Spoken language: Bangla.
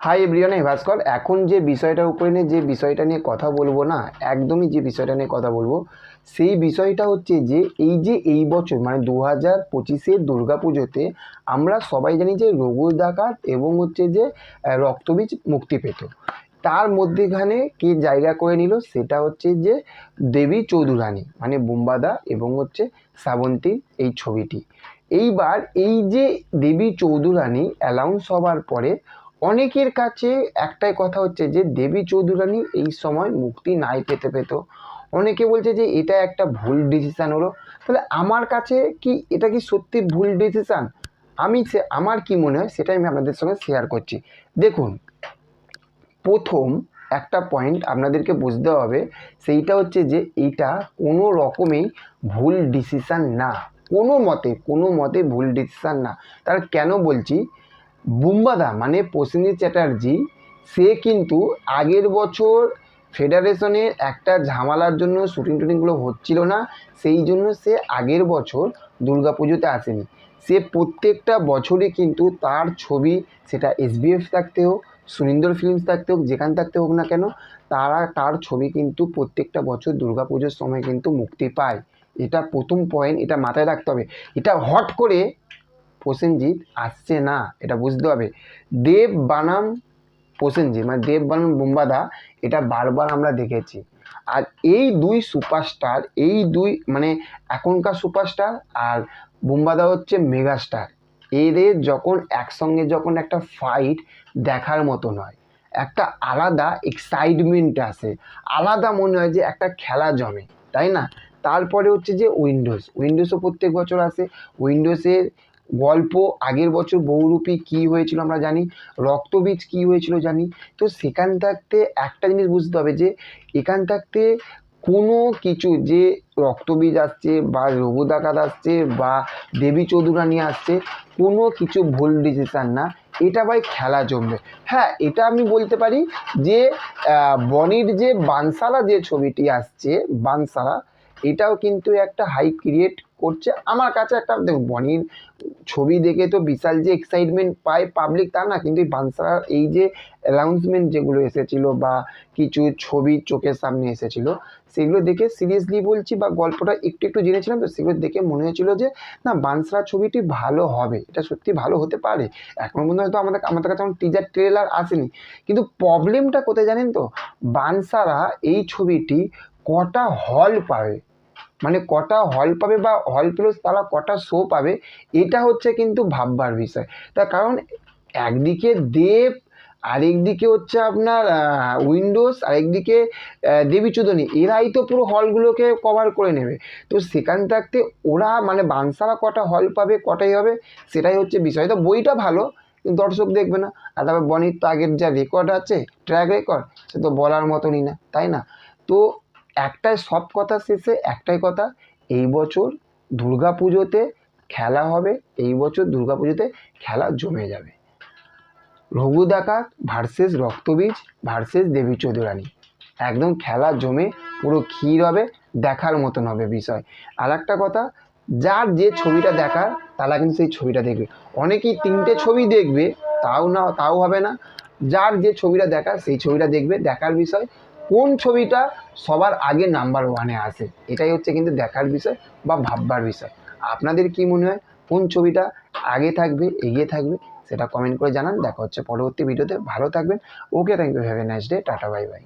হাই এভরিওয়ান, আমি ভাস্কর। এখন যে বিষয়টার উপরে নিয়ে যে বিষয়টা নিয়ে কথা বলবো না, একদমই যে বিষয়টা নিয়ে কথা বলবো সেই বিষয়টা হচ্ছে যে এই বছর মানে 2025-এর দুর্গা পুজোতে আমরা সবাই জানি যে রঘু ডাকাত এবং হচ্ছে যে রক্তবীজ মুক্তি পেত। তার মধ্যেখানে কে জায়গা করে নিল সেটা হচ্ছে যে দেবী চৌধুরানী মানে বুম্বাদা এবং হচ্ছে শ্রাবন্তীর এই ছবিটি। এইবার এই যে দেবী চৌধুরানী অ্যানাউন্স হবার পরে অনেকের কাছে একটাই কথা হচ্ছে যে দেবী চৌধুরানী এই সময় মুক্তি নাই পেতে পেত। অনেকে বলছে যে এটা একটা ভুল ডিসিশান হলো। তাহলে আমার কাছে কি এটা কি সত্যি ভুল ডিসিশান? আমার কি মনে হয় সেটাই আমি আপনাদের সঙ্গে শেয়ার করছি। দেখুন, প্রথম একটা পয়েন্ট আপনাদেরকে বুঝতে হবে, সেইটা হচ্ছে যে এইটা কোনো রকমেই ভুল ডিসিশান না, কোনো মতে ভুল ডিসিশান না। তার কেন বলছি, বুম্বাদা মানে প্রসেনজিৎ চ্যাটার্জি সে কিন্তু আগের বছর ফেডারেশনের একটা ঝামেলার জন্য শুটিংগুলো হচ্ছিল না, সেই জন্য সে আগের বছর দুর্গাপুজোতে আসেনি। সে প্রত্যেকটা বছরে কিন্তু তার ছবি, সেটা এসবিএফ থাকতে হোক, সুরিন্দর ফিল্মস থাকতে হোক, যেখান থাকতে হোক না কেন, তার ছবি কিন্তু প্রত্যেকটা বছর দুর্গাপুজোর সময় কিন্তু মুক্তি পায়। এটা প্রথম পয়েন্ট, এটা মাথায় রাখতে হবে। এটা হট করে প্রসেনজিৎ আসছে না, এটা বুঝতে হবে। দেব বানাম প্রসেনজিৎ মানে দেব বানাম বুম্বাদা, এটা বারবার আমরা দেখেছি। আর এই দুই সুপারস্টার, এই দুই মানে এখনকার সুপারস্টার, আর বুম্বাদা হচ্ছে মেগাস্টার। এদের যখন একসঙ্গে যখন একটা ফাইট দেখার মতো নয়, একটা আলাদা এক্সাইটমেন্ট আসে, আলাদা মনে হয় যে একটা খেলা জমে, তাই না? তারপরে হচ্ছে যে উইন্ডোজও প্রত্যেক বছর আসে। উইন্ডোজের গল্প আগের বছর বহুরূপী কী হয়েছিল আমরা জানি, রক্তবীজ কী হয়েছিল জানি। তো সেখান থাকতে একটা জিনিস বুঝতে হবে যে এখান থাকতে কোনো কিছু যে রক্তবীজ আসছে বা রঘু ডাকাত আসছে বা দেবী চৌধুরানী আসছে, কোনো কিছু ভুল ডিসিশান না। এটা ভাই খেলা জমবে। হ্যাঁ, এটা আমি বলতে পারি যে বনির যে বানসারা যে ছবিটি আসছে, বানসারা, এটাও কিন্তু একটা হাইপ ক্রিয়েট করছে আমার কাছে। একটা দেখুন, বনির ছবি দেখে তো বিশাল যে এক্সাইটমেন্ট পায় পাবলিক তা না, কিন্তু বানসারার এই যে অ্যানাউন্সমেন্ট যেগুলো এসেছিলো বা কিছু ছবি চোখের সামনে এসেছিলো, সেগুলো দেখে সিরিয়াসলি বলছি, বা গল্পটা একটু জেনেছিলাম, তো সেগুলো দেখে মনে হয়েছিল যে না, বানসারা ছবিটি ভালো হবে, এটা সত্যি ভালো হতে পারে। এখন পর্যন্ত হয়তো আমাদের কাছে টিজার ট্রেলার আসেনি, কিন্তু প্রবলেমটা কোথায় জানেন তো, বানসারা এই ছবিটি কটা হল পাবে, মানে কটা হল পাবে বা হল পেলেও তারা কটা শো পাবে, এটা হচ্ছে কিন্তু ভাববার বিষয়। তার কারণ একদিকে দেব, আরেকদিকে হচ্ছে আপনার উইন্ডোজ, আরেকদিকে দেবী চৌধুরানী, এরাই তো পুরো হলগুলোকে কভার করে নেবে। তো সেখান থাকতে ওরা মানে বানসারা কটা হল পাবে, কটাই হবে, সেটাই হচ্ছে বিষয়। তো বইটা ভালো, কিন্তু দর্শক দেখবে না। আর তারপর বনির তো আগের যা রেকর্ড আছে, ট্র্যাক রেকর্ড, সে তো বলার মতনই না, তাই না? তো একটাই, সব কথা শেষে একটাই কথা, এই বছর দুর্গাপুজোতে খেলা হবে, এই বছর দুর্গাপুজোতে খেলা জমে যাবে। রঘু ডাকাত ভার্সেস রক্তবীজ ভার্সেস দেবী চৌধুরানী, একদম খেলা জমে পুরো ক্ষীর হবে, দেখার মতন হবে বিষয়। আর একটা কথা, যার যে ছবিটা দেখার তারা কিন্তু সেই ছবিটা দেখবে। অনেকেই তিনটে ছবি দেখবে, তাও হবে না। যার যে ছবিটা দেখার সেই ছবিটা দেখবে, দেখার বিষয় কোন ছবিটা সবার আগে নাম্বার ওয়ানে আসে, এটাই হচ্ছে কিন্তু দেখার বিষয় বা ভাববার বিষয়। আপনাদের কি মনে হয় কোন ছবিটা আগে থাকবে, এগিয়ে থাকবে, সেটা কমেন্ট করে জানান। দেখা হচ্ছে পরবর্তী ভিডিওতে। ভালো থাকবেন। Okay, thank you, have a nice day, tata, bye by.